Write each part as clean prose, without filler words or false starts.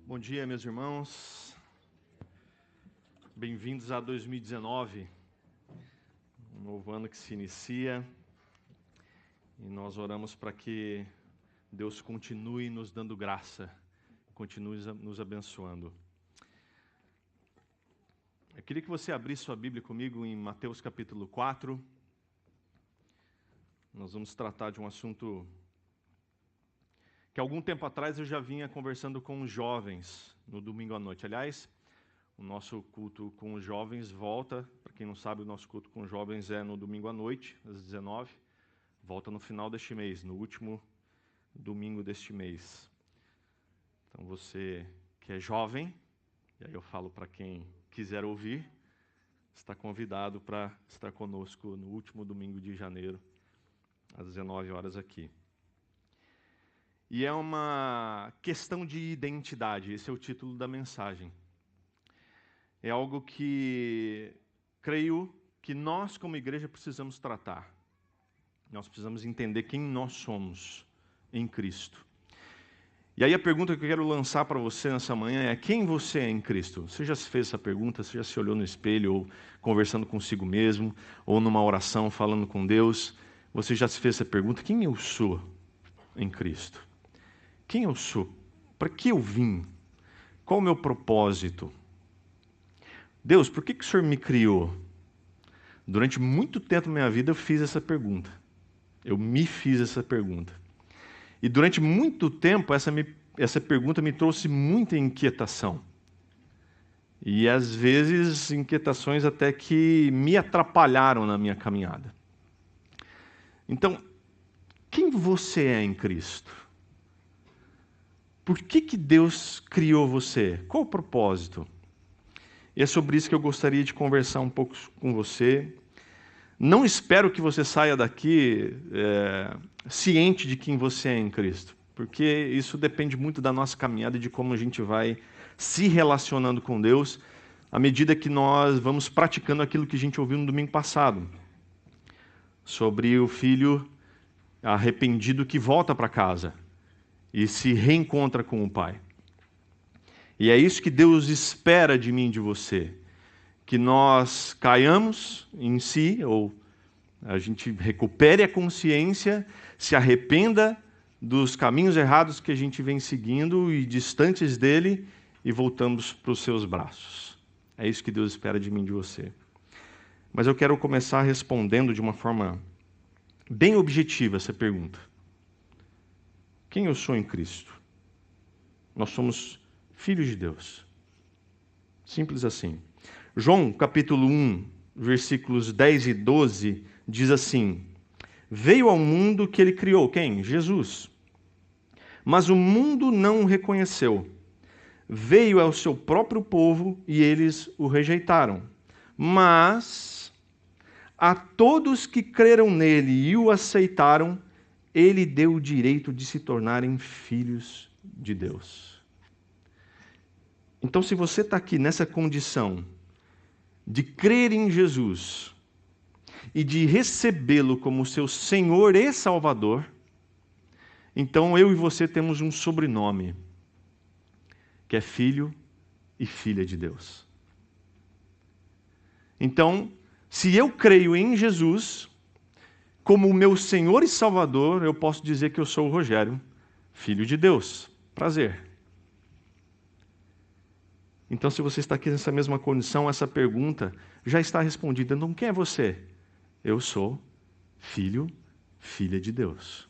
Bom dia, meus irmãos. Bem-vindos a 2019, um novo ano que se inicia. E nós oramos para que Deus continue nos dando graça, continue nos abençoando. Eu queria que você abrisse sua Bíblia comigo em Mateus capítulo 4. Nós vamos tratar de um assunto que algum tempo atrás eu já vinha conversando com os jovens no domingo à noite. Aliás, o nosso culto com os jovens volta. Para quem não sabe, o nosso culto com os jovens é no domingo à noite, às 19h. Volta no final deste mês, no último domingo deste mês. Então você que é jovem, e aí eu falo para quem quiser ouvir, está convidado para estar conosco no último domingo de janeiro, às 19h aqui. E é uma questão de identidade, esse é o título da mensagem. É algo que creio que nós, como igreja, precisamos tratar. Nós precisamos entender quem nós somos em Cristo. E aí a pergunta que eu quero lançar para você nessa manhã é: quem você é em Cristo? Você já se fez essa pergunta? Você já se olhou no espelho, ou conversando consigo mesmo, ou numa oração falando com Deus? Você já se fez essa pergunta: quem eu sou em Cristo? Quem eu sou? Para que eu vim? Qual o meu propósito? Deus, por que o Senhor me criou? Durante muito tempo da minha vida eu fiz essa pergunta. Eu me fiz essa pergunta. E durante muito tempo essa pergunta me trouxe muita inquietação. E às vezes inquietações até que me atrapalharam na minha caminhada. Então, quem você é em Cristo? Por que Deus criou você? Qual o propósito? E é sobre isso que eu gostaria de conversar um pouco com você. Não espero que você saia daqui ciente de quem você é em Cristo, porque isso depende muito da nossa caminhada e de como a gente vai se relacionando com Deus à medida que nós vamos praticando aquilo que a gente ouviu no domingo passado, sobre o filho arrependido que volta para casa e se reencontra com o Pai. E é isso que Deus espera de mim e de você, que nós caiamos em si, ou a gente recupere a consciência, se arrependa dos caminhos errados que a gente vem seguindo e distantes dele, e voltamos para os seus braços. É isso que Deus espera de mim e de você. Mas eu quero começar respondendo de uma forma bem objetiva essa pergunta. Quem eu sou em Cristo? Nós somos filhos de Deus. Simples assim. João, capítulo 1, versículos 10 e 12, diz assim: veio ao mundo que ele criou. Quem? Jesus. Mas o mundo não o reconheceu. Veio ao seu próprio povo e eles o rejeitaram. Mas a todos que creram nele e o aceitaram, ele deu o direito de se tornarem filhos de Deus. Então, se você está aqui nessa condição de crer em Jesus e de recebê-lo como seu Senhor e Salvador, então eu e você temos um sobrenome, que é filho e filha de Deus. Então, se eu creio em Jesus como o meu Senhor e Salvador, eu posso dizer que eu sou o Rogério, filho de Deus. Prazer. Então, se você está aqui nessa mesma condição, essa pergunta já está respondida. Então, quem é você? Eu sou filho, filha de Deus.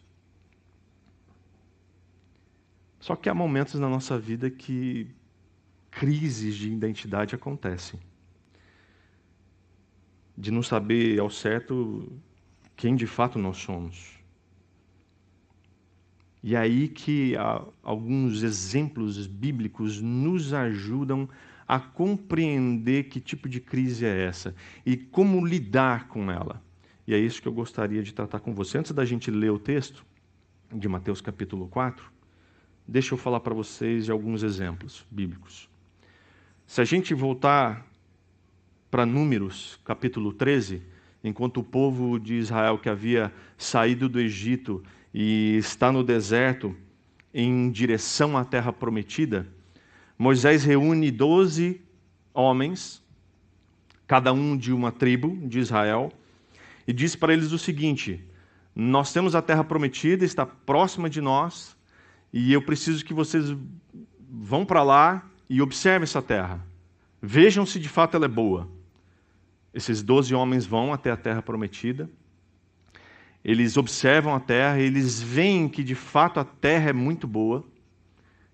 Só que há momentos na nossa vida que crises de identidade acontecem. De não saber ao certo quem de fato nós somos. E é aí que alguns exemplos bíblicos nos ajudam a compreender que tipo de crise é essa e como lidar com ela. E é isso que eu gostaria de tratar com você. Antes da gente ler o texto de Mateus capítulo 4, deixa eu falar para vocês de alguns exemplos bíblicos. Se a gente voltar para Números capítulo 13, enquanto o povo de Israel que havia saído do Egito e está no deserto em direção à terra prometida, Moisés reúne 12 homens, cada um de uma tribo de Israel, e diz para eles o seguinte: nós temos a terra prometida, está próxima de nós, e eu preciso que vocês vão para lá e observem essa terra. Vejam se de fato ela é boa. Esses 12 homens vão até a terra prometida, eles observam a terra, eles veem que de fato a terra é muito boa.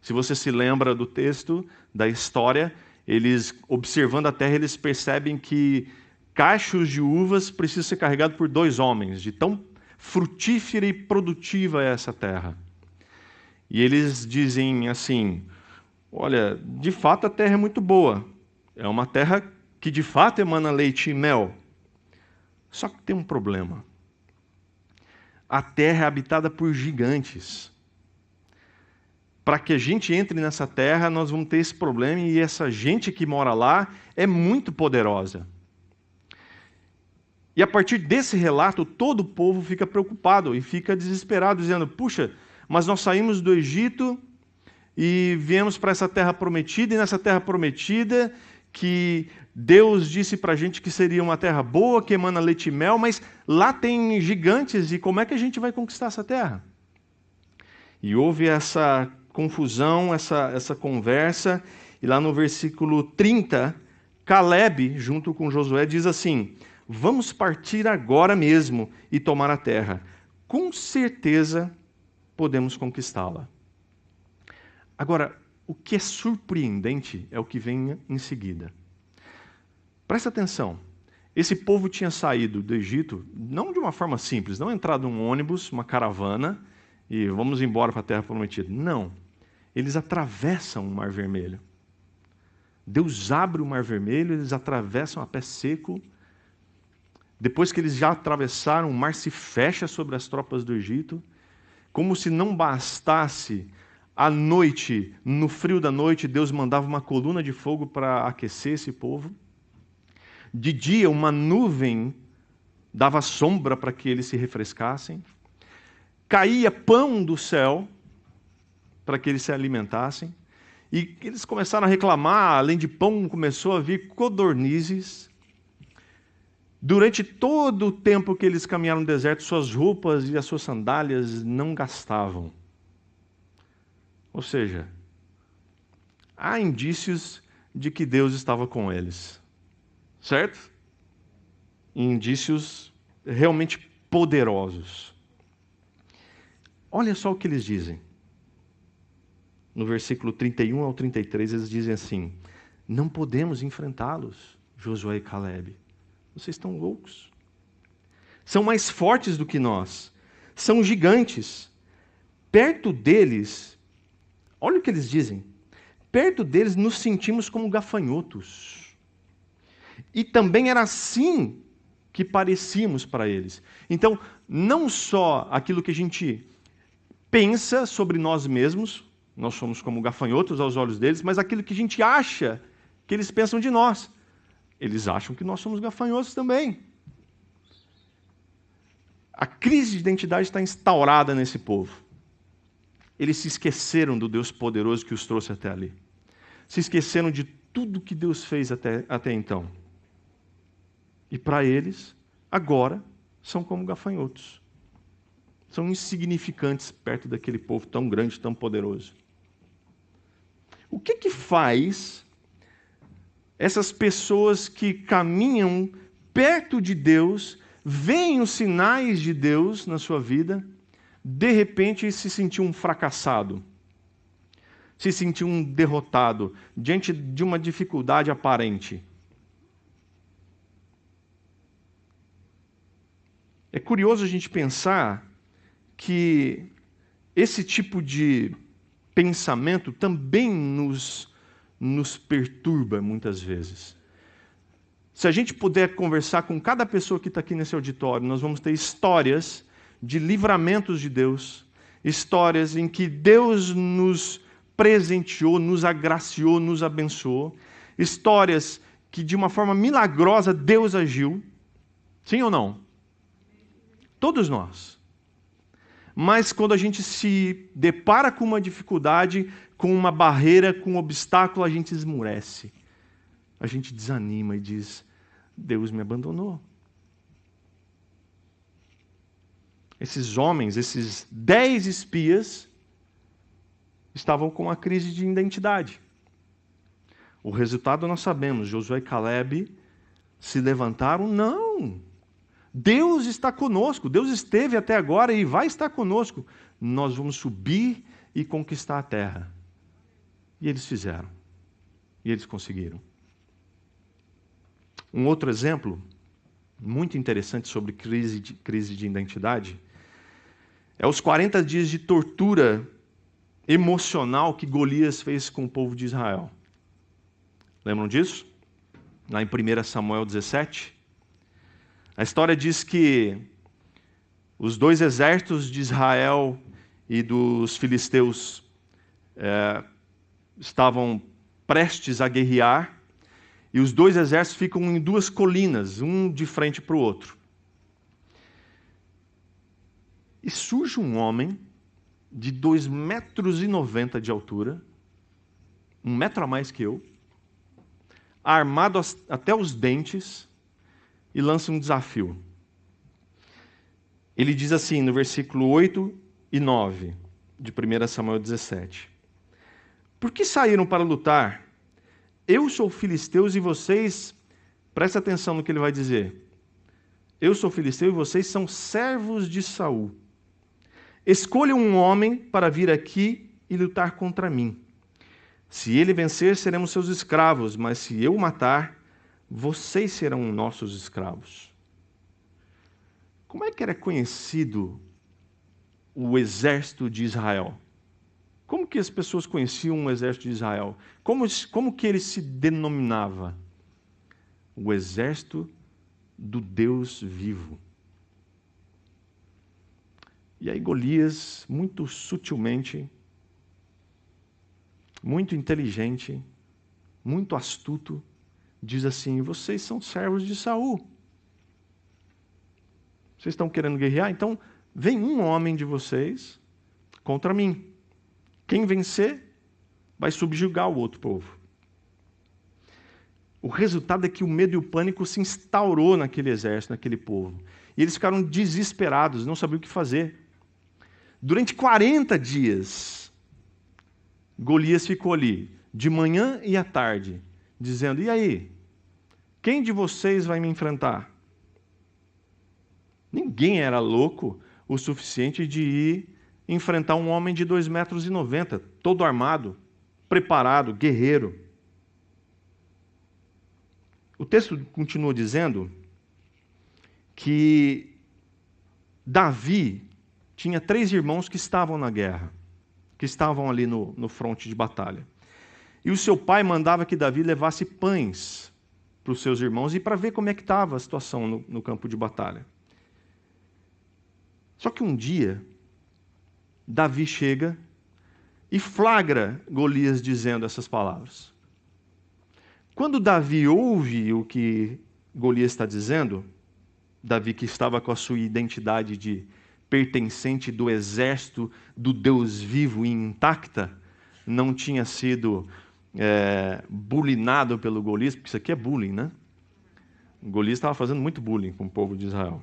Se você se lembra do texto, da história, eles observando a terra, eles percebem que cachos de uvas precisam ser carregados por 2 homens, de tão frutífera e produtiva é essa terra. E eles dizem assim: olha, de fato a terra é muito boa, é uma terra que de fato emana leite e mel. Só que tem um problema. A terra é habitada por gigantes. Para que a gente entre nessa terra, nós vamos ter esse problema, e essa gente que mora lá é muito poderosa. E a partir desse relato, todo o povo fica preocupado e fica desesperado, dizendo: puxa, mas nós saímos do Egito e viemos para essa terra prometida, e nessa terra prometida que Deus disse para a gente que seria uma terra boa, que emana leite e mel, mas lá tem gigantes, e como é que a gente vai conquistar essa terra? E houve essa confusão, essa conversa, e lá no versículo 30, Caleb, junto com Josué, diz assim: vamos partir agora mesmo e tomar a terra. Com certeza podemos conquistá-la. Agora, o que é surpreendente é o que vem em seguida. Presta atenção. Esse povo tinha saído do Egito, não de uma forma simples, não entrado num ônibus, uma caravana, e vamos embora para a terra prometida. Não. Eles atravessam o Mar Vermelho. Deus abre o Mar Vermelho, eles atravessam a pé seco. Depois que eles já atravessaram, o mar se fecha sobre as tropas do Egito. Como se não bastasse, à noite, no frio da noite, Deus mandava uma coluna de fogo para aquecer esse povo. De dia, uma nuvem dava sombra para que eles se refrescassem. Caía pão do céu para que eles se alimentassem. E eles começaram a reclamar, além de pão, começou a vir codornizes. Durante todo o tempo que eles caminharam no deserto, suas roupas e as suas sandálias não gastavam. Ou seja, há indícios de que Deus estava com eles. Certo? Indícios realmente poderosos. Olha só o que eles dizem. No versículo 31 ao 33, eles dizem assim: não podemos enfrentá-los, Josué e Caleb. Vocês estão loucos. São mais fortes do que nós. São gigantes. Perto deles, olha o que eles dizem. Perto deles nos sentimos como gafanhotos. E também era assim que parecíamos para eles. Então, não só aquilo que a gente pensa sobre nós mesmos, nós somos como gafanhotos aos olhos deles, mas aquilo que a gente acha que eles pensam de nós. Eles acham que nós somos gafanhotos também. A crise de identidade está instaurada nesse povo. Eles se esqueceram do Deus poderoso que os trouxe até ali. Se esqueceram de tudo que Deus fez até então. E para eles, agora, são como gafanhotos. São insignificantes perto daquele povo tão grande, tão poderoso. O que faz essas pessoas que caminham perto de Deus, veem os sinais de Deus na sua vida, de repente se sentir um fracassado, se sentir um derrotado, diante de uma dificuldade aparente? É curioso a gente pensar que esse tipo de pensamento também nos perturba muitas vezes. Se a gente puder conversar com cada pessoa que está aqui nesse auditório, nós vamos ter histórias de livramentos de Deus, histórias em que Deus nos presenteou, nos agraciou, nos abençoou, histórias que de uma forma milagrosa Deus agiu. Sim ou não? Todos nós. mas quando a gente se depara com uma dificuldade, com uma barreira, com um obstáculo, a gente esmurece. A gente desanima e diz: Deus me abandonou. Esses homens, esses 10 espias, estavam com uma crise de identidade. O resultado nós sabemos: Josué e Calebe se levantaram. Não! Deus está conosco, Deus esteve até agora e vai estar conosco. Nós vamos subir e conquistar a terra. E eles fizeram. E eles conseguiram. Um outro exemplo muito interessante sobre crise de identidade é os 40 dias de tortura emocional que Golias fez com o povo de Israel. Lembram disso? Lá em 1 Samuel 17. A história diz que os 2 exércitos de Israel e dos filisteus estavam prestes a guerrear, e os 2 exércitos ficam em 2 colinas, um de frente para o outro. E surge um homem de 2,90 metros de altura, 1 metro a mais que eu, armado até os dentes, e lança um desafio. Ele diz assim, no versículo 8 e 9, de 1 Samuel 17. Por que saíram para lutar? Eu sou filisteu e vocês... Presta atenção no que ele vai dizer. Eu sou filisteu e vocês são servos de Saul. Escolham um homem para vir aqui e lutar contra mim. Se ele vencer, seremos seus escravos, mas se eu o matar, vocês serão nossos escravos. Como é que era conhecido o exército de Israel? Como que as pessoas conheciam o exército de Israel? Como que ele se denominava? O exército do Deus vivo. E aí Golias, muito sutilmente, muito inteligente, muito astuto, diz assim: vocês são servos de Saul. Vocês estão querendo guerrear? Então, vem um homem de vocês contra mim. Quem vencer vai subjugar o outro povo. O resultado é que o medo e o pânico se instaurou naquele exército, naquele povo. E eles ficaram desesperados, não sabiam o que fazer. Durante 40 dias, Golias ficou ali, de manhã e à tarde, dizendo: e aí? Quem de vocês vai me enfrentar? Ninguém era louco o suficiente de ir enfrentar um homem de 2,90 metros, todo armado, preparado, guerreiro. O texto continua dizendo que Davi tinha 3 irmãos que estavam na guerra, que estavam ali no fronte de batalha. E o seu pai mandava que Davi levasse pães para os seus irmãos e para ver como é que estava a situação no campo de batalha. Só que um dia, Davi chega e flagra Golias dizendo essas palavras. Quando Davi ouve o que Golias está dizendo, Davi, que estava com a sua identidade de pertencente do exército do Deus vivo e intacta, não tinha sido bulinado pelo Golias, porque isso aqui é bullying, né? O Golias estava fazendo muito bullying com o povo de Israel.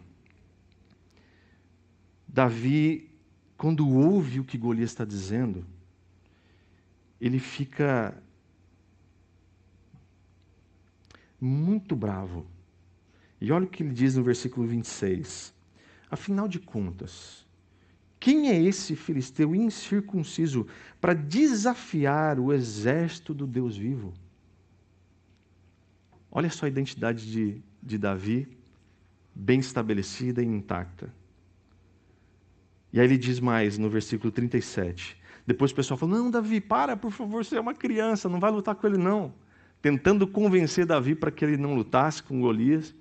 Davi, quando ouve o que Golias está dizendo, ele fica muito bravo. E olha o que ele diz no versículo 26. Afinal de contas, quem é esse filisteu incircunciso para desafiar o exército do Deus vivo? Olha só a identidade de Davi, bem estabelecida e intacta. E aí ele diz mais no versículo 37. Depois o pessoal fala: não, Davi, para, por favor, você é uma criança, não vai lutar com ele não. Tentando convencer Davi para que ele não lutasse com Golias.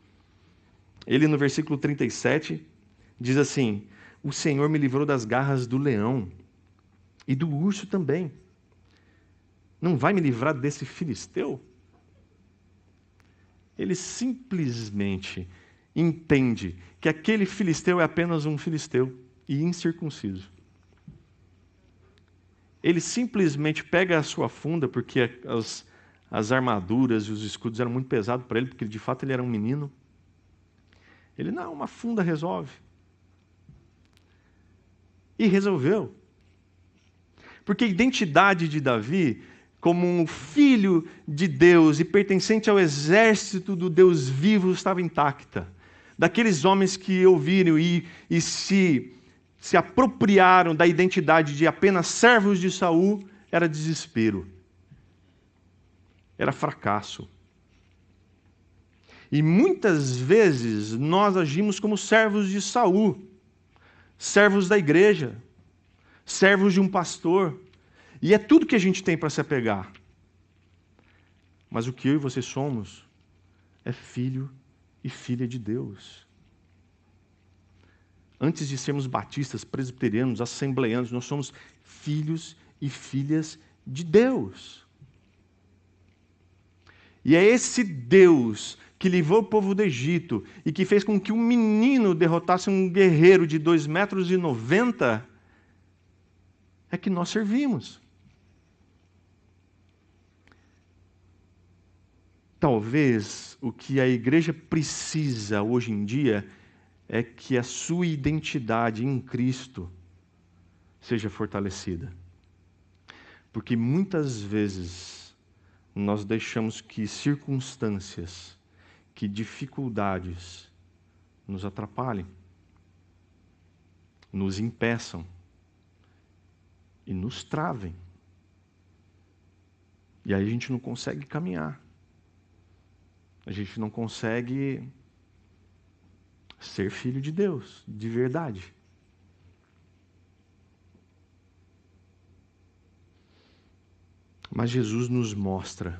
Ele, no versículo 37, diz assim: o Senhor me livrou das garras do leão e do urso também. Não vai me livrar desse filisteu? Ele simplesmente entende que aquele filisteu é apenas um filisteu e incircunciso. Ele simplesmente pega a sua funda, porque as armaduras e os escudos eram muito pesados para ele, porque de fato ele era um menino. Ele, não, uma funda resolve. E resolveu. Porque a identidade de Davi, como um filho de Deus e pertencente ao exército do Deus vivo, estava intacta. Daqueles homens que ouviram e se apropriaram da identidade de apenas servos de Saul, era desespero. Era fracasso. E muitas vezes nós agimos como servos de Saul, servos da igreja, servos de um pastor, e é tudo que a gente tem para se apegar. Mas o que eu e você somos é filho e filha de Deus. Antes de sermos batistas, presbiterianos, assembleanos, nós somos filhos e filhas de Deus. E é esse Deus que livrou o povo do Egito e que fez com que um menino derrotasse um guerreiro de 2,90 m, é que nós servimos. Talvez o que a igreja precisa hoje em dia é que a sua identidade em Cristo seja fortalecida. Porque muitas vezes nós deixamos que circunstâncias, que dificuldades nos atrapalhem, nos impeçam e nos travem. E aí a gente não consegue caminhar. A gente não consegue ser filho de Deus, de verdade. Mas Jesus nos mostra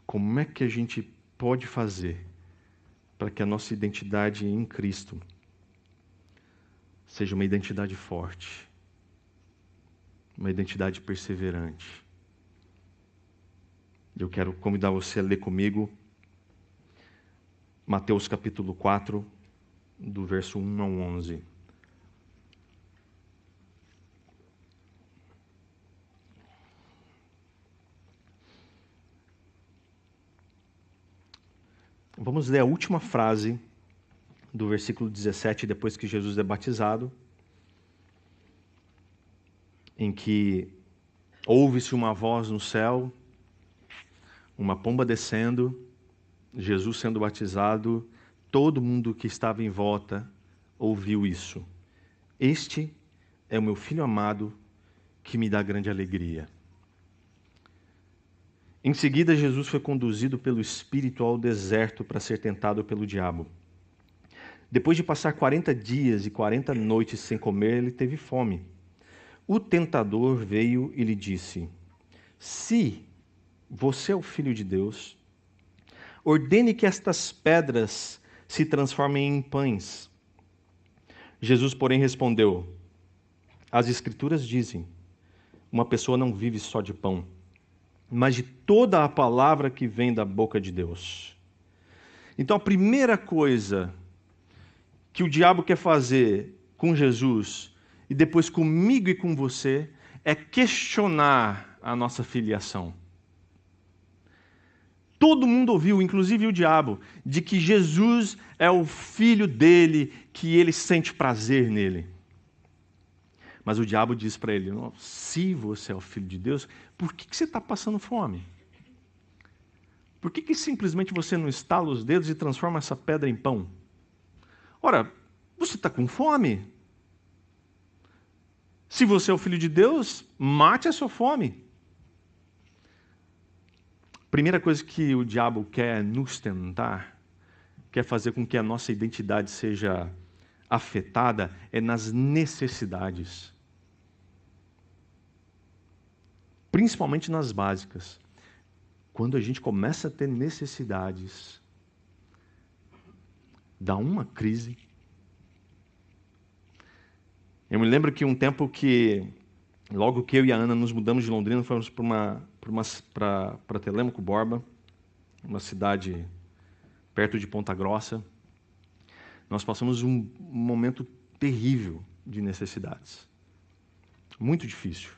como é que a gente pode fazer para que a nossa identidade em Cristo seja uma identidade forte, uma identidade perseverante. Eu quero convidar você a ler comigo Mateus capítulo 4, do verso 1 ao 11. Vamos ler a última frase do versículo 17, depois que Jesus é batizado, em que ouve-se uma voz no céu, uma pomba descendo, Jesus sendo batizado, todo mundo que estava em volta ouviu isso. Este é o meu filho amado, que me dá grande alegria. Em seguida, Jesus foi conduzido pelo Espírito ao deserto para ser tentado pelo diabo. Depois de passar 40 dias e 40 noites sem comer, ele teve fome. O tentador veio e lhe disse: se você é o Filho de Deus, ordene que estas pedras se transformem em pães. Jesus, porém, respondeu: as Escrituras dizem, uma pessoa não vive só de pão, mas de toda a palavra que vem da boca de Deus. Então, a primeira coisa que o diabo quer fazer com Jesus, e depois comigo e com você, é questionar a nossa filiação. Todo mundo ouviu, inclusive o diabo, de que Jesus é o filho dele, que ele sente prazer nele. Mas o diabo diz para ele: se você é o filho de Deus, por que você está passando fome? Por que simplesmente você não estala os dedos e transforma essa pedra em pão? Ora, você está com fome. Se você é o filho de Deus, mate a sua fome. Primeira coisa que o diabo quer nos tentar, quer fazer com que a nossa identidade seja afetada, é nas necessidades. Principalmente nas básicas. Quando a gente começa a ter necessidades, dá uma crise. Eu me lembro que um tempo que, logo que eu e a Ana nos mudamos de Londrina, fomos para Telêmaco Borba, uma cidade perto de Ponta Grossa. Nós passamos um momento terrível de necessidades. Muito difícil.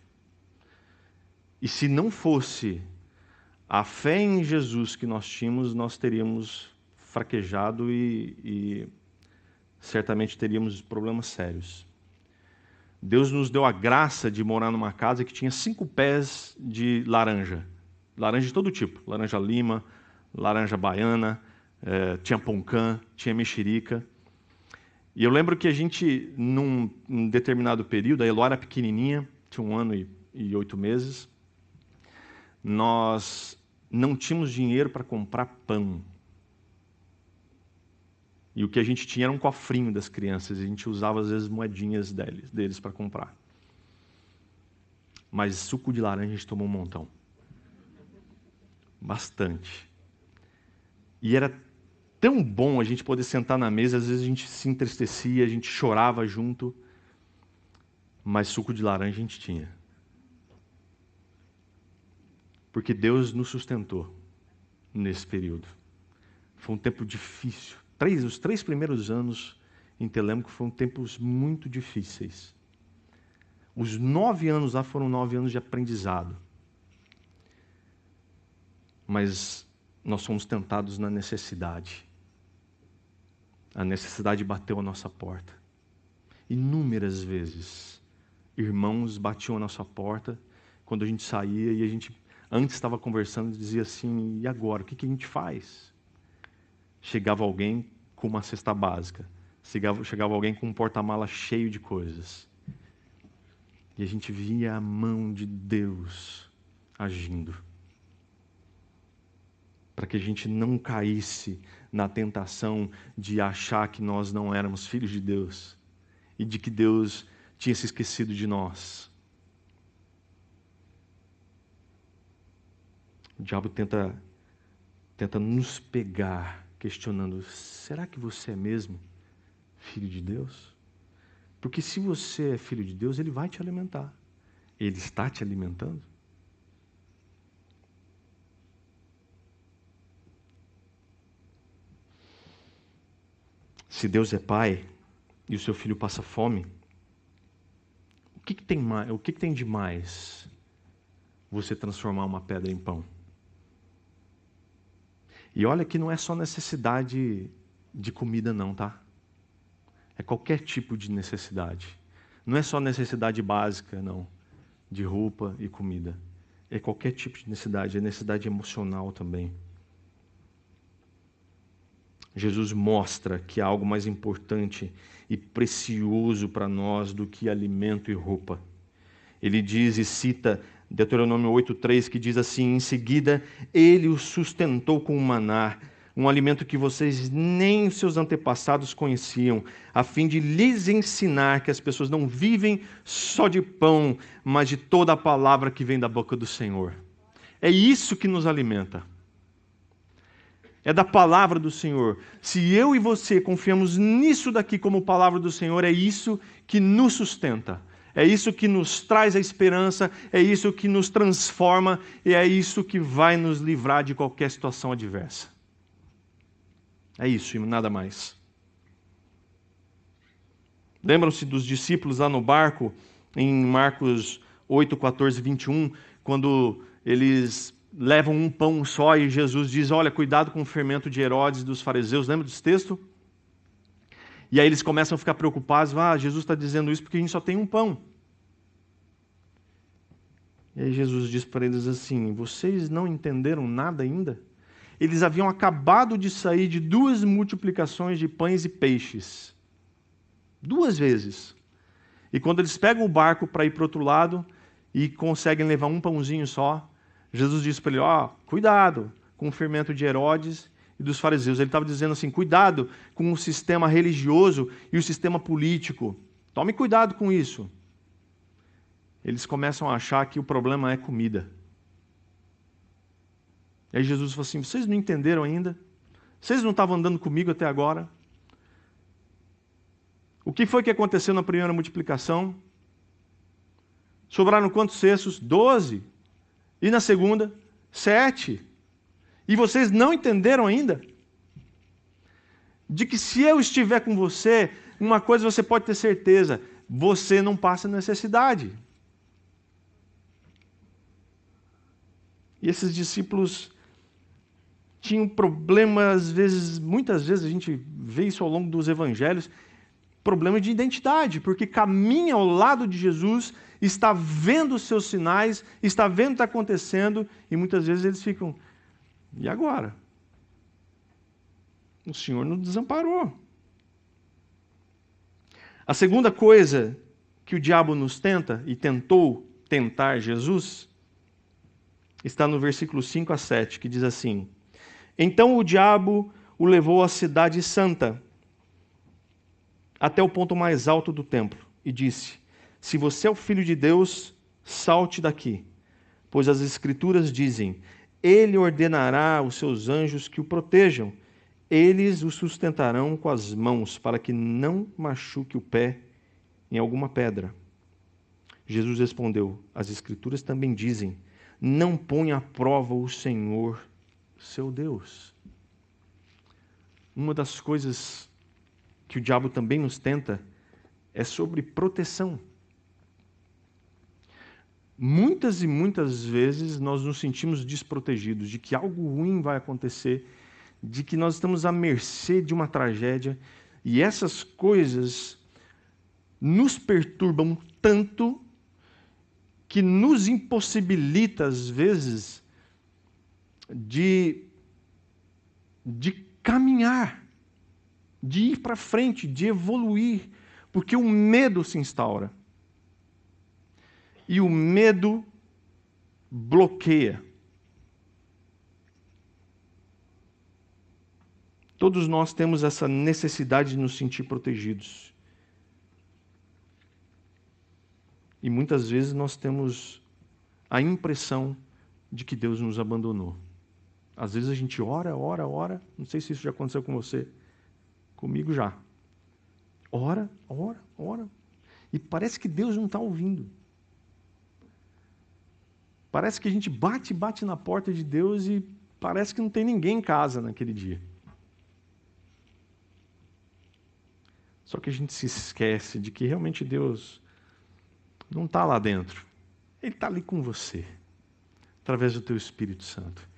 E se não fosse a fé em Jesus que nós tínhamos, nós teríamos fraquejado e certamente teríamos problemas sérios. Deus nos deu a graça de morar numa casa que tinha 5 pés de laranja. Laranja de todo tipo. Laranja lima, laranja baiana, tinha poncã, tinha mexerica. E eu lembro que a gente, num determinado período, a Eló era pequenininha, tinha 1 ano e 8 meses, nós não tínhamos dinheiro para comprar pão. E o que a gente tinha era um cofrinho das crianças, e a gente usava às vezes moedinhas deles para comprar. Mas suco de laranja a gente tomou um montão. Bastante. E era tão bom a gente poder sentar na mesa, às vezes a gente se entristecia, a gente chorava junto, mas suco de laranja a gente tinha. Porque Deus nos sustentou nesse período. Foi um tempo difícil. Os 3 primeiros anos em Telêmaco foram tempos muito difíceis. Os 9 anos lá foram 9 anos de aprendizado. Mas nós fomos tentados na necessidade. A necessidade bateu a nossa porta. Inúmeras vezes, irmãos batiam a nossa porta quando a gente saía e a gente antes estava conversando e dizia assim, e agora, o que a gente faz? Chegava alguém com uma cesta básica, chegava alguém com um porta-mala cheio de coisas. E a gente via a mão de Deus agindo. Para que a gente não caísse na tentação de achar que nós não éramos filhos de Deus e de que Deus tinha se esquecido de nós. O diabo tenta nos pegar, questionando, será que você é mesmo filho de Deus? Porque se você é filho de Deus, Ele vai te alimentar. Ele está te alimentando. Se Deus é pai e o seu filho passa fome, o que tem de mais você transformar uma pedra em pão? E olha que não é só necessidade de comida não, tá? É qualquer tipo de necessidade. Não é só necessidade básica, não, de roupa e comida. É qualquer tipo de necessidade, é necessidade emocional também. Jesus mostra que há algo mais importante e precioso para nós do que alimento e roupa. Ele diz e cita Deuteronômio 8:3, que diz assim, em seguida, Ele os sustentou com o maná, um alimento que vocês nem os seus antepassados conheciam, a fim de lhes ensinar que as pessoas não vivem só de pão, mas de toda a palavra que vem da boca do Senhor. É isso que nos alimenta. É da palavra do Senhor. Se eu e você confiamos nisso daqui como palavra do Senhor, é isso que nos sustenta. É isso que nos traz a esperança, é isso que nos transforma e é isso que vai nos livrar de qualquer situação adversa. É isso e nada mais. Lembram-se dos discípulos lá no barco, em Marcos 8, 14, 21, quando eles levam um pão só e Jesus diz, olha, cuidado com o fermento de Herodes e dos fariseus. Lembra desse texto? E aí eles começam a ficar preocupados, Jesus está dizendo isso porque a gente só tem um pão. E aí Jesus diz para eles assim, vocês não entenderam nada ainda? Eles haviam acabado de sair de 2 multiplicações de pães e peixes. 2 vezes. E quando eles pegam o barco para ir para o outro lado e conseguem levar um pãozinho só, Jesus diz para ele, cuidado com o fermento de Herodes e dos fariseus. Ele estava dizendo assim, cuidado com o sistema religioso e o sistema político. Tome cuidado com isso. Eles começam a achar que o problema é comida. E aí Jesus falou assim, vocês não entenderam ainda? Vocês não estavam andando comigo até agora? O que foi que aconteceu na primeira multiplicação? Sobraram quantos cestos? 12. E na segunda? 7. E vocês não entenderam ainda? De que se eu estiver com você, uma coisa você pode ter certeza, você não passa necessidade. E esses discípulos tinham problemas, às vezes, muitas vezes a gente vê isso ao longo dos evangelhos, problema de identidade, porque caminha ao lado de Jesus, está vendo os seus sinais, está vendo o que está acontecendo, e muitas vezes eles ficam, e agora? O Senhor nos desamparou. A segunda coisa que o diabo nos tenta, e tentou tentar Jesus, está no versículo 5 a 7, que diz assim: Então o diabo o levou à cidade santa, até o ponto mais alto do templo, e disse: Se você é o Filho de Deus, salte daqui, pois as Escrituras dizem: Ele ordenará aos seus anjos que o protejam, eles o sustentarão com as mãos, para que não machuque o pé em alguma pedra. Jesus respondeu: As Escrituras também dizem: Não ponha à prova o Senhor, seu Deus. Uma das coisas que o diabo também nos tenta é sobre proteção. Muitas e muitas vezes nós nos sentimos desprotegidos, de que algo ruim vai acontecer, de que nós estamos à mercê de uma tragédia, e essas coisas nos perturbam tanto que nos impossibilita, às vezes, de caminhar, de ir para frente, de evoluir, porque o medo se instaura. E o medo bloqueia. Todos nós temos essa necessidade de nos sentir protegidos. E muitas vezes nós temos a impressão de que Deus nos abandonou. Às vezes a gente ora, não sei se isso já aconteceu com você, comigo já. Ora, e parece que Deus não está ouvindo. Parece que a gente bate na porta de Deus e parece que não tem ninguém em casa naquele dia. Só que a gente se esquece de que realmente Deus não está lá dentro. Ele está ali com você, através do teu Espírito Santo.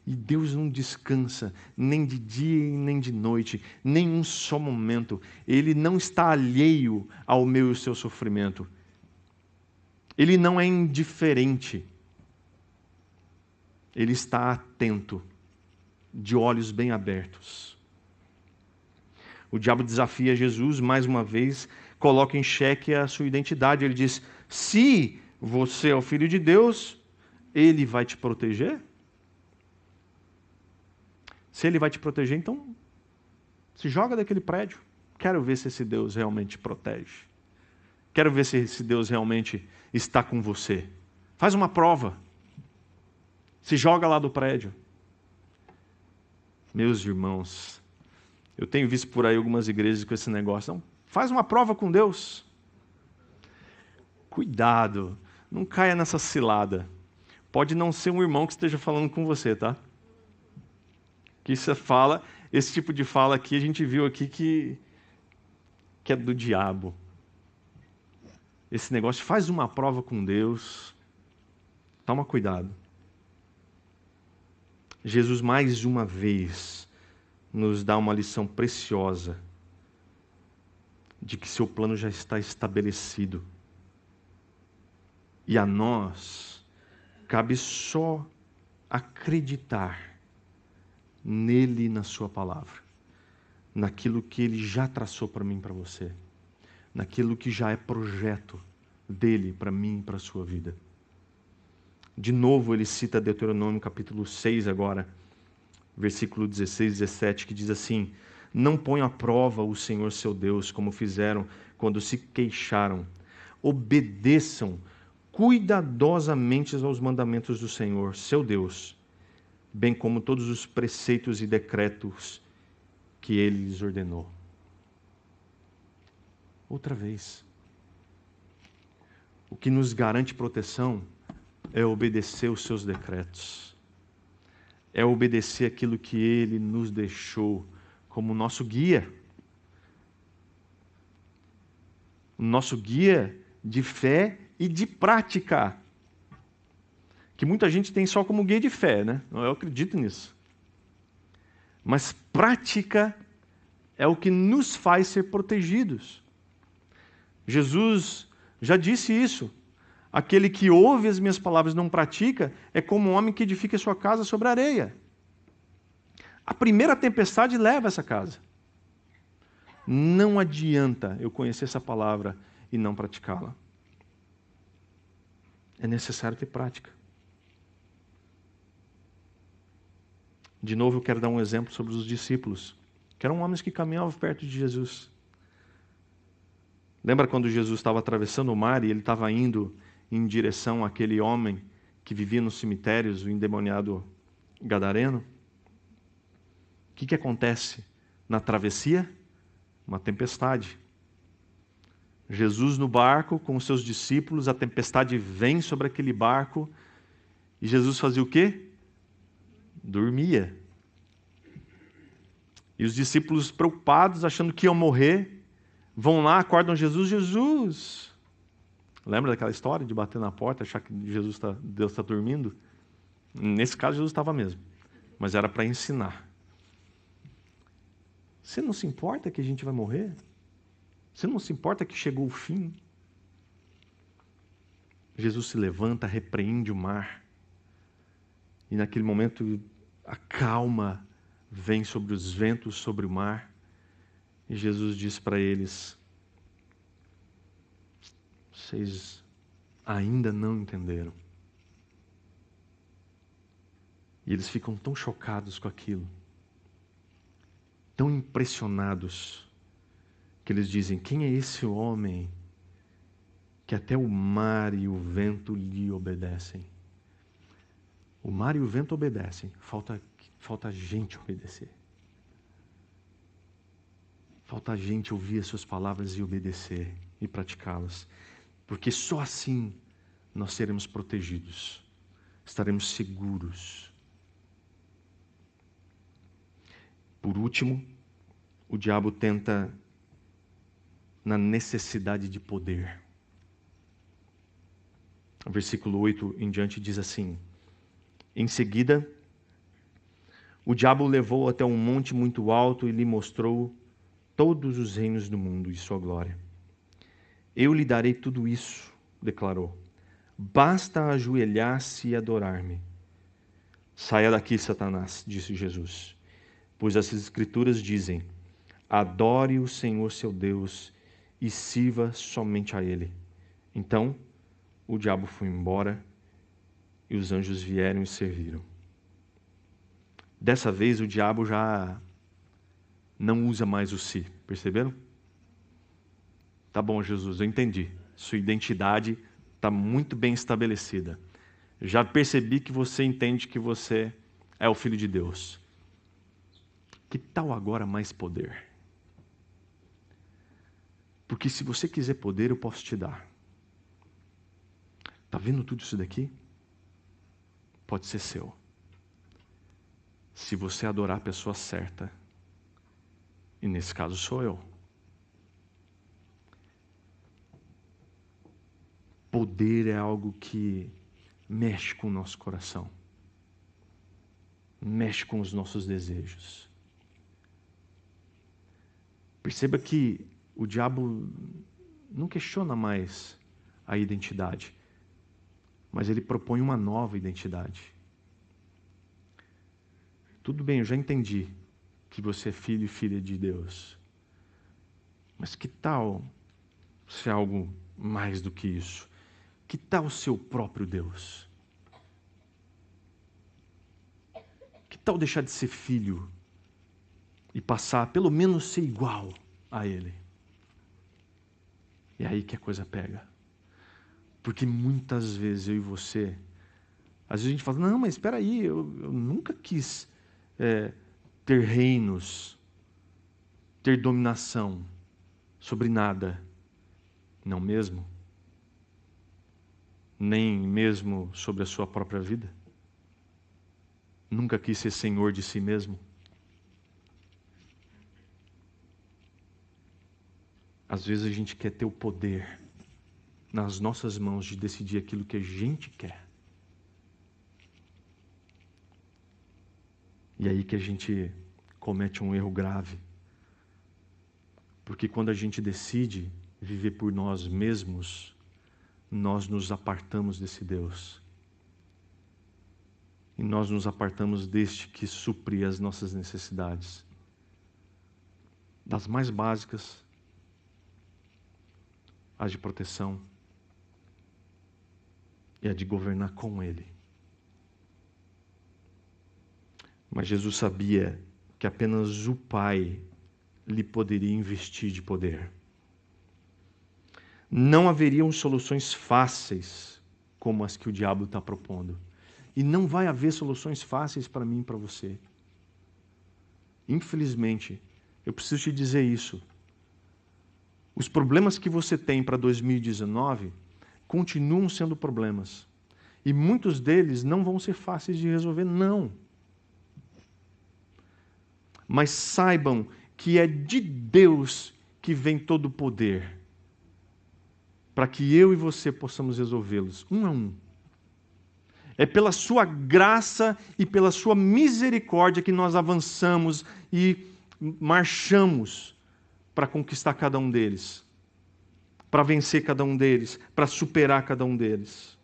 E Deus não descansa, nem de dia e nem de noite, nem um só momento. Ele não está alheio ao meu e ao seu sofrimento. Ele não é indiferente. Ele está atento, de olhos bem abertos. O diabo desafia Jesus, mais uma vez, coloca em xeque a sua identidade. Ele diz: se você é o Filho de Deus, Ele vai te proteger? Se Ele vai te proteger, então se joga daquele prédio. Quero ver se esse Deus realmente te protege. Quero ver se esse Deus realmente está com você. Faz uma prova. Se joga lá do prédio. Meus irmãos, eu tenho visto por aí algumas igrejas com esse negócio. Não, faz uma prova com Deus. Cuidado, não caia nessa cilada. Pode não ser um irmão que esteja falando com você, tá? Que isso fala, esse tipo de fala aqui, a gente viu aqui que é do diabo. Esse negócio, faz uma prova com Deus. Toma cuidado. Jesus, mais uma vez, nos dá uma lição preciosa de que seu plano já está estabelecido. E a nós cabe só acreditar nele e na sua palavra, naquilo que ele já traçou para mim e para você, naquilo que já é projeto dele para mim e para a sua vida. De novo ele cita Deuteronômio capítulo 6 agora, versículo 16 e 17, que diz assim: Não ponham à prova o Senhor seu Deus, como fizeram quando se queixaram. Obedeçam cuidadosamente aos mandamentos do Senhor, seu Deus, bem como todos os preceitos e decretos que Ele lhes ordenou. Outra vez. O que nos garante proteção é obedecer os seus decretos. É obedecer aquilo que Ele nos deixou como nosso guia. o nosso guia de fé e de prática. Que muita gente tem só como guia de fé, né? Eu acredito nisso. Mas prática é o que nos faz ser protegidos. Jesus já disse isso. Aquele que ouve as minhas palavras e não pratica é como um homem que edifica sua casa sobre areia. A primeira tempestade leva essa casa. Não adianta eu conhecer essa palavra e não praticá-la. É necessário ter prática. De novo, eu quero dar um exemplo sobre os discípulos, que eram homens que caminhavam perto de Jesus. Lembra quando Jesus estava atravessando o mar e ele estava indo em direção àquele homem que vivia nos cemitérios, o endemoniado gadareno? O que acontece na travessia? Uma tempestade. Jesus no barco com os seus discípulos, a tempestade vem sobre aquele barco e Jesus fazia o quê? Dormia. E os discípulos preocupados, achando que iam morrer, vão lá, acordam Jesus. Jesus! Lembra daquela história de bater na porta, achar que Deus está dormindo? Nesse caso, Jesus estava mesmo. Mas era para ensinar. Você não se importa que a gente vai morrer? Você não se importa que chegou o fim? Jesus se levanta, repreende o mar. E naquele momento, a calma vem sobre os ventos, sobre o mar. E Jesus diz para eles: vocês ainda não entenderam. E eles ficam tão chocados com aquilo, tão impressionados, que eles dizem: quem é esse homem que até o mar e o vento lhe obedecem? O mar e o vento obedecem, falta a gente obedecer. Falta a gente ouvir as suas palavras e obedecer e praticá-las. Porque só assim nós seremos protegidos, estaremos seguros. Por último, o diabo tenta na necessidade de poder. O versículo 8 em diante diz assim: em seguida, o diabo o levou até um monte muito alto e lhe mostrou todos os reinos do mundo e sua glória. Eu lhe darei tudo isso, declarou. Basta ajoelhar-se e adorar-me. Saia daqui, Satanás, disse Jesus, pois as Escrituras dizem: adore o Senhor seu Deus e sirva somente a Ele. Então, o diabo foi embora e os anjos vieram e serviram. Dessa vez, o diabo já não usa mais o si, perceberam? Tá bom, Jesus, eu entendi. Sua identidade está muito bem estabelecida. Já percebi que você entende que você é o Filho de Deus. Que tal agora mais poder? Porque se você quiser poder, eu posso te dar. Está vendo tudo isso daqui? Pode ser seu. Se você adorar a pessoa certa. E nesse caso sou eu. Poder é algo que mexe com o nosso coração. Mexe com os nossos desejos. Perceba que o diabo não questiona mais a identidade, mas ele propõe uma nova identidade. Tudo bem, eu já entendi que você é filho e filha de Deus. Mas que tal ser algo mais do que isso? Que tal o seu próprio Deus? Que tal deixar de ser filho e passar, pelo menos, ser igual a Ele? E é aí que a coisa pega. Porque muitas vezes eu e você, às vezes a gente fala: não, mas espera aí, eu nunca quis ter reinos, ter dominação sobre nada. Não mesmo? Nem mesmo sobre a sua própria vida? Nunca quis ser senhor de si mesmo? Às vezes a gente quer ter o poder nas nossas mãos de decidir aquilo que a gente quer. E aí que a gente comete um erro grave. Porque quando a gente decide viver por nós mesmos, nós nos apartamos desse Deus. E nós nos apartamos deste que supre as nossas necessidades. Das mais básicas, as de proteção e a de governar com Ele. Mas Jesus sabia que apenas o Pai lhe poderia investir de poder. Não haveriam soluções fáceis como as que o diabo está propondo. E não vai haver soluções fáceis para mim e para você. Infelizmente, eu preciso te dizer isso. Os problemas que você tem para 2019 continuam sendo problemas. E muitos deles não vão ser fáceis de resolver, não. Mas saibam que é de Deus que vem todo o poder, para que eu e você possamos resolvê-los, um a um. É pela sua graça e pela sua misericórdia que nós avançamos e marchamos para conquistar cada um deles, para vencer cada um deles, para superar cada um deles.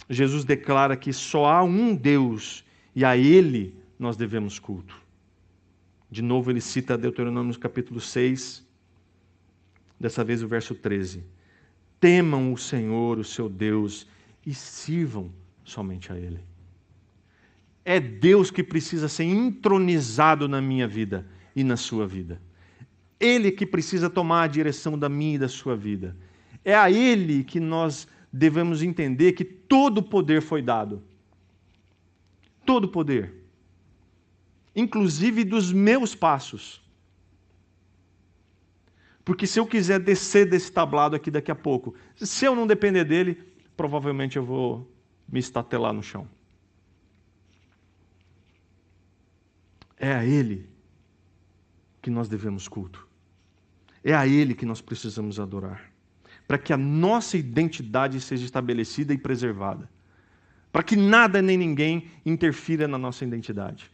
Jesus declara que só há um Deus e a Ele nós devemos culto. De novo ele cita Deuteronômio capítulo 6, dessa vez o verso 13. Temam o Senhor, o seu Deus, e sirvam somente a Ele. É Deus que precisa ser entronizado na minha vida e na sua vida. Ele que precisa tomar a direção da minha e da sua vida. É a Ele que nós devemos entender que todo o poder foi dado. Todo o poder. Inclusive dos meus passos. Porque se eu quiser descer desse tablado aqui daqui a pouco, se eu não depender dele, provavelmente eu vou me estatelar no chão. É a Ele que nós devemos culto. É a Ele que nós precisamos adorar. Para que a nossa identidade seja estabelecida e preservada. Para que nada nem ninguém interfira na nossa identidade.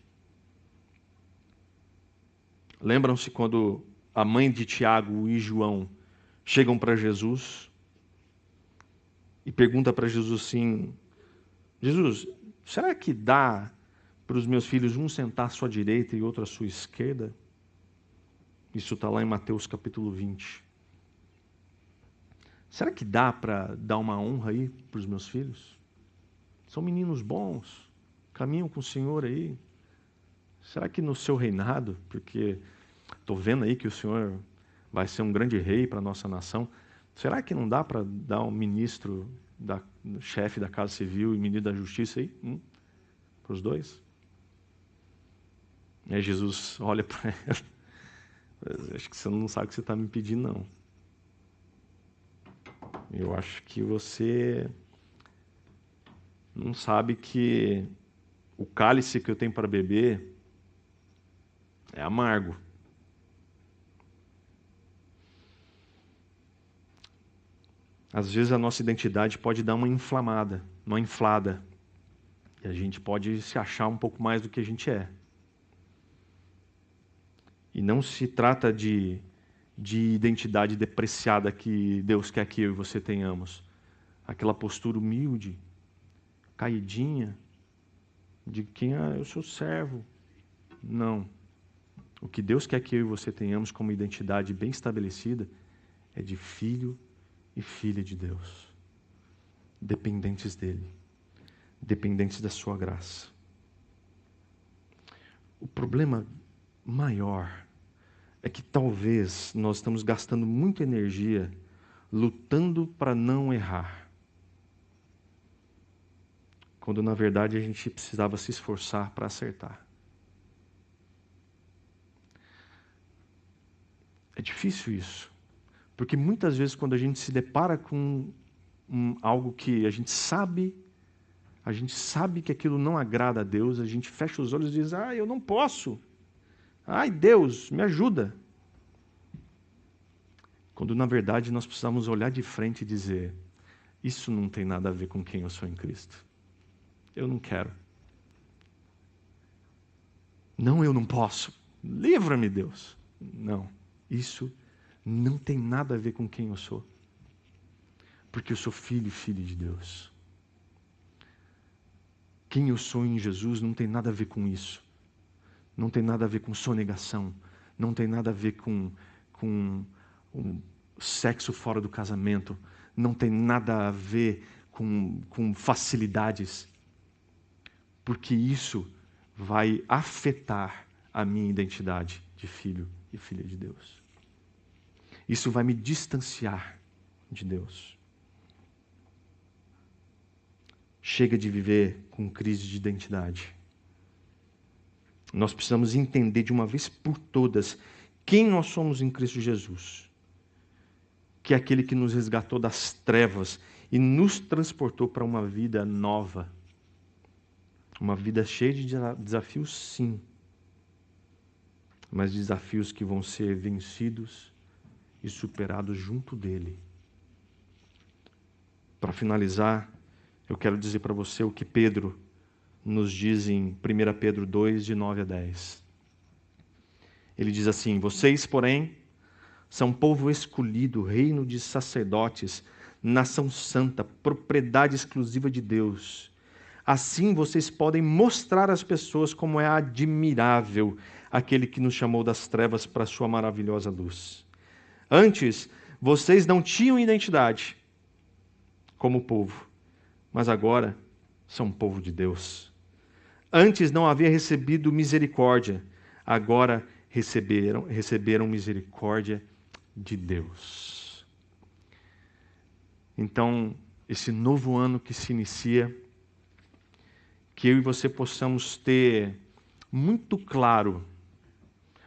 Lembram-se quando a mãe de Tiago e João chegam para Jesus e perguntam para Jesus assim: Jesus, será que dá para os meus filhos um sentar à sua direita e outro à sua esquerda? Isso está lá em Mateus capítulo 20. Será que dá para dar uma honra aí para os meus filhos? São meninos bons, caminham com o Senhor aí. Será que no seu reinado, porque estou vendo aí que o Senhor vai ser um grande rei para a nossa nação, será que não dá para dar um ministro, chefe da Casa Civil e ministro da Justiça aí? Para os dois? E aí Jesus olha para ele. Acho que você não sabe o que você está me pedindo, não. Eu acho que você não sabe que o cálice que eu tenho para beber é amargo. Às vezes a nossa identidade pode dar uma inflamada, uma inflada. E a gente pode se achar um pouco mais do que a gente é. E não se trata de identidade depreciada que Deus quer que eu e você tenhamos. Aquela postura humilde, caidinha, de quem eu sou servo. Não. O que Deus quer que eu e você tenhamos como identidade bem estabelecida é de filho e filha de Deus. Dependentes dEle. Dependentes da sua graça. O problema maior é que talvez nós estamos gastando muita energia lutando para não errar. Quando na verdade a gente precisava se esforçar para acertar. É difícil isso, porque muitas vezes quando a gente se depara com algo que a gente sabe que aquilo não agrada a Deus, a gente fecha os olhos e diz: eu não posso. Ai, Deus, me ajuda. Quando, na verdade, nós precisamos olhar de frente e dizer: isso não tem nada a ver com quem eu sou em Cristo. Eu não quero. Não, eu não posso. Livra-me, Deus. Não, isso não tem nada a ver com quem eu sou. Porque eu sou filho e filha de Deus. Quem eu sou em Jesus não tem nada a ver com isso. Não tem nada a ver com sonegação. Não tem nada a ver com sexo fora do casamento. Não tem nada a ver com facilidades. Porque isso vai afetar a minha identidade de filho e filha de Deus. Isso vai me distanciar de Deus. Chega de viver com crise de identidade. Nós precisamos entender de uma vez por todas quem nós somos em Cristo Jesus. Que é aquele que nos resgatou das trevas e nos transportou para uma vida nova. Uma vida cheia de desafios, sim. Mas desafios que vão ser vencidos e superados junto dele. Para finalizar, eu quero dizer para você o que Pedro nos diz em 1 Pedro 2, de 9 a 10. Ele diz assim: vocês, porém, são povo escolhido, reino de sacerdotes, nação santa, propriedade exclusiva de Deus. Assim vocês podem mostrar às pessoas como é admirável aquele que nos chamou das trevas para a sua maravilhosa luz. Antes, vocês não tinham identidade como povo, mas agora são povo de Deus. Antes não havia recebido misericórdia, agora receberam misericórdia de Deus. Então, esse novo ano que se inicia, que eu e você possamos ter muito claro,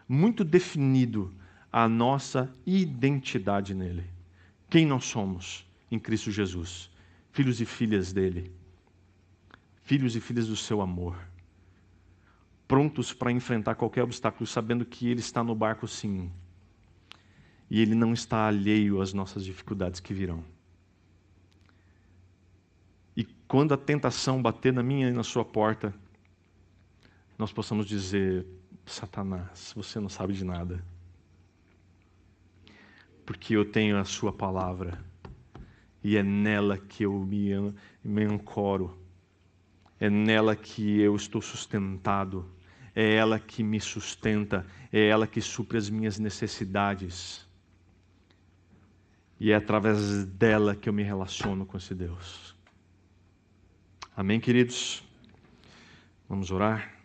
muito definido a nossa identidade nele. Quem nós somos em Cristo Jesus, filhos e filhas dele, filhos e filhas do seu amor, prontos para enfrentar qualquer obstáculo, sabendo que ele está no barco sim, e ele não está alheio às nossas dificuldades que virão. E quando a tentação bater na minha e na sua porta, nós possamos dizer: Satanás, você não sabe de nada. Porque eu tenho a sua palavra. E é nela que eu me ancoro. É nela que eu estou sustentado. É ela que me sustenta. É ela que supre as minhas necessidades. E é através dela que eu me relaciono com esse Deus. Amém, queridos? Vamos orar?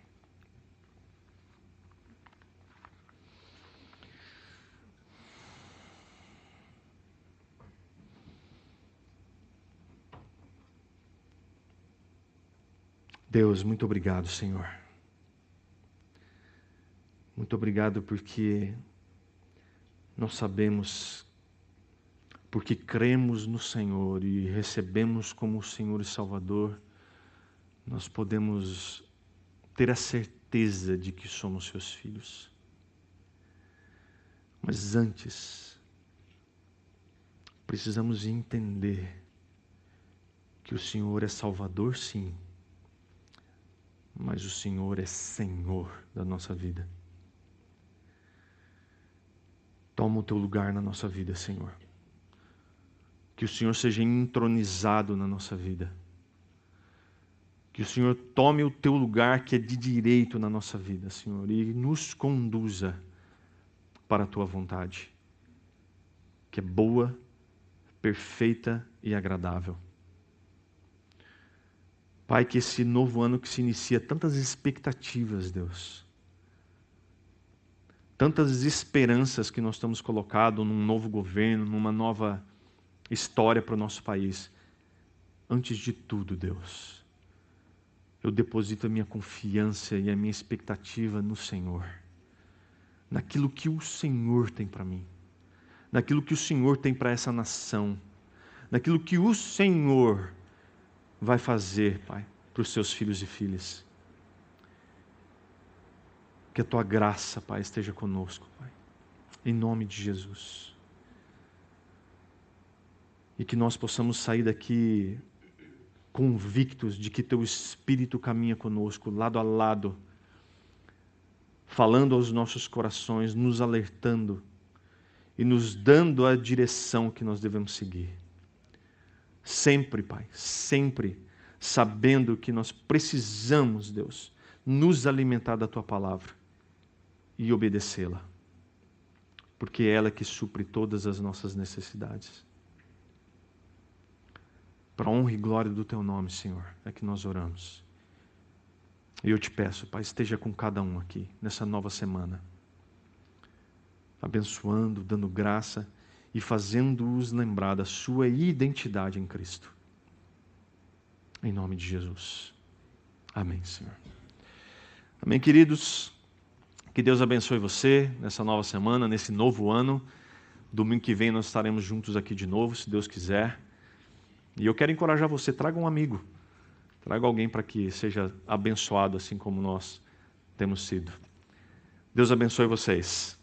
Deus, muito obrigado, Senhor. Muito obrigado porque nós sabemos, porque cremos no Senhor e recebemos como o Senhor e Salvador, nós podemos ter a certeza de que somos seus filhos. Mas antes, precisamos entender que o Senhor é Salvador, sim, mas o Senhor é Senhor da nossa vida. Toma o teu lugar na nossa vida, Senhor. Que o Senhor seja entronizado na nossa vida. Que o Senhor tome o teu lugar que é de direito na nossa vida, Senhor, e nos conduza para a tua vontade, que é boa, perfeita e agradável. Pai, que esse novo ano que se inicia, tantas expectativas, Deus, tantas esperanças que nós estamos colocando num novo governo, numa nova história para o nosso país. Antes de tudo, Deus, eu deposito a minha confiança e a minha expectativa no Senhor, naquilo que o Senhor tem para mim, naquilo que o Senhor tem para essa nação, naquilo que o Senhor vai fazer, Pai, para os seus filhos e filhas. Que a tua graça, Pai, esteja conosco, Pai, em nome de Jesus. e que nós possamos sair daqui convictos de que Teu Espírito caminha conosco, lado a lado, falando aos nossos corações, nos alertando e nos dando a direção que nós devemos seguir. Sempre, Pai, sempre sabendo que nós precisamos, Deus, nos alimentar da Tua palavra e obedecê-la, porque é ela que supre todas as nossas necessidades. Para a honra e glória do Teu nome, Senhor, é que nós oramos. E eu te peço, Pai, esteja com cada um aqui, nessa nova semana, abençoando, dando graça e fazendo-os lembrar da sua identidade em Cristo. Em nome de Jesus. Amém, Senhor. Amém, queridos. Que Deus abençoe você nessa nova semana, nesse novo ano. Domingo que vem nós estaremos juntos aqui de novo, se Deus quiser. E eu quero encorajar você, traga um amigo. Traga alguém para que seja abençoado assim como nós temos sido. Deus abençoe vocês.